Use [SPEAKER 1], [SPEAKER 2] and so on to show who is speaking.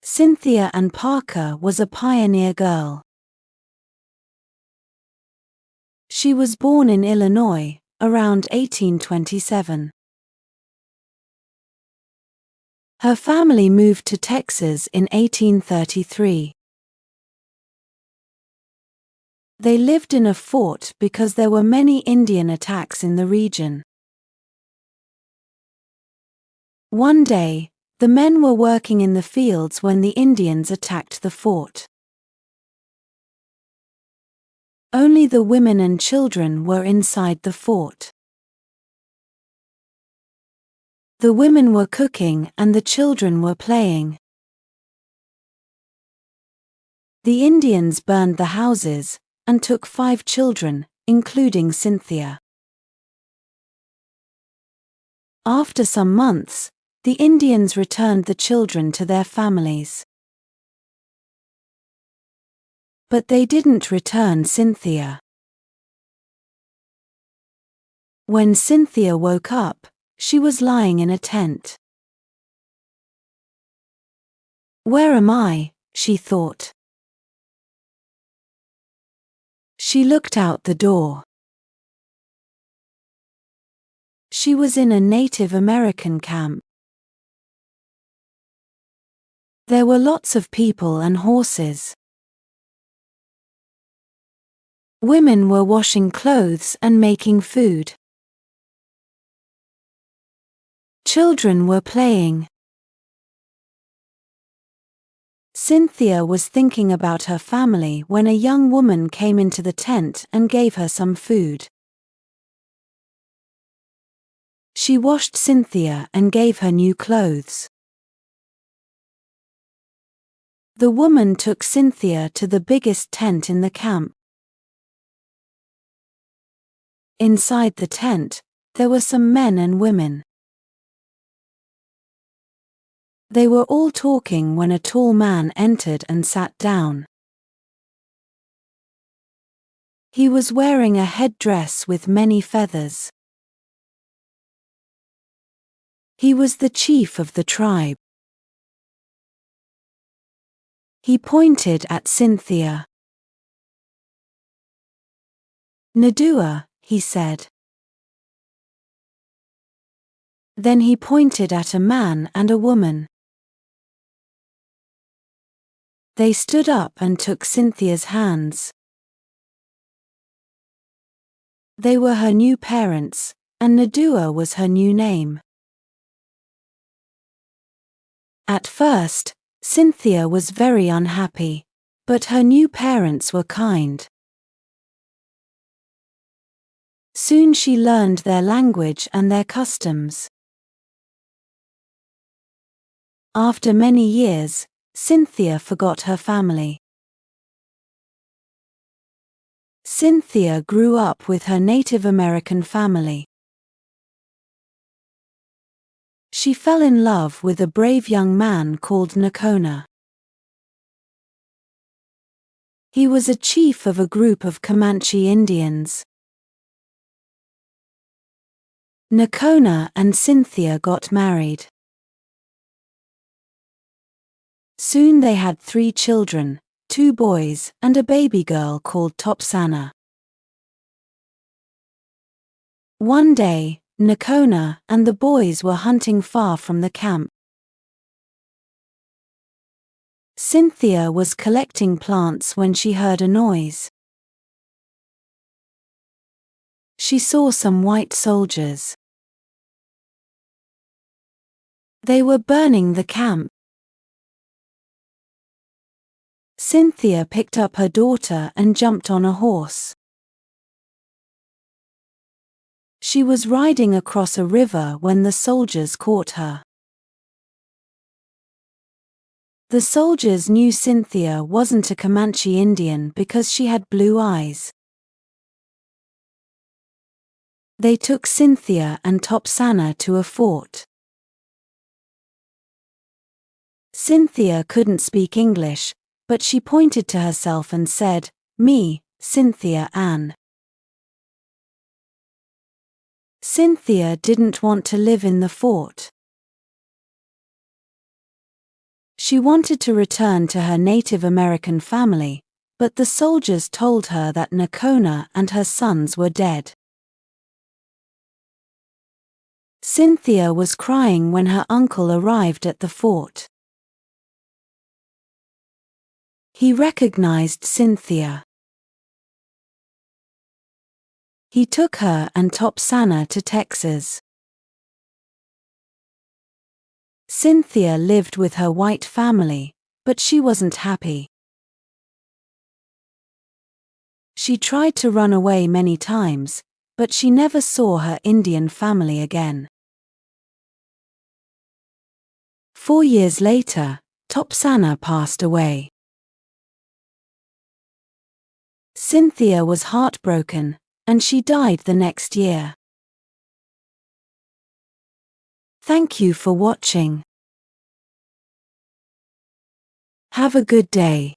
[SPEAKER 1] Cynthia Ann Parker was a pioneer girl. She was born in Illinois, around 1827. Her family moved to Texas in 1833. They lived in a fort because there were many Indian attacks in the region. One day, the men were working in the fields when the Indians attacked the fort. Only the women and children were inside the fort. The women were cooking and the children were playing. The Indians burned the houses and took 5 children, including Cynthia. After some months, the Indians returned the children to their families. But they didn't return Cynthia. When Cynthia woke up, she was lying in a tent. "Where am I?" she thought. She looked out the door. She was in a Native American camp. There were lots of people and horses. Women were washing clothes and making food. Children were playing. Cynthia was thinking about her family when a young woman came into the tent and gave her some food. She washed Cynthia and gave her new clothes. The woman took Cynthia to the biggest tent in the camp. Inside the tent, there were some men and women. They were all talking when a tall man entered and sat down. He was wearing a headdress with many feathers. He was the chief of the tribe. He pointed at Cynthia. "Nadua," he said. Then he pointed at a man and a woman. They stood up and took Cynthia's hands. They were her new parents, and Nadua was her new name. At first, Cynthia was very unhappy, but her new parents were kind. Soon she learned their language and their customs. After many years, Cynthia forgot her family. Cynthia grew up with her Native American family. She fell in love with a brave young man called Nakona. He was a chief of a group of Comanche Indians. Nakona and Cynthia got married. Soon they had 3 children, 2 boys and a baby girl called Topsana. One day, Nakona and the boys were hunting far from the camp. Cynthia was collecting plants when she heard a noise. She saw some white soldiers. They were burning the camp. Cynthia picked up her daughter and jumped on a horse. She was riding across a river when the soldiers caught her. The soldiers knew Cynthia wasn't a Comanche Indian because she had blue eyes. They took Cynthia and Topsana to a fort. Cynthia couldn't speak English, but she pointed to herself and said, "Me, Cynthia Ann." Cynthia didn't want to live in the fort. She wanted to return to her Native American family, but the soldiers told her that Nakona and her sons were dead. Cynthia was crying when her uncle arrived at the fort. He recognized Cynthia. He took her and Topsana to Texas. Cynthia lived with her white family, but she wasn't happy. She tried to run away many times, but she never saw her Indian family again. 4 years later, Topsana passed away. Cynthia was heartbroken, and she died the next year. Thank you for watching. Have a good day.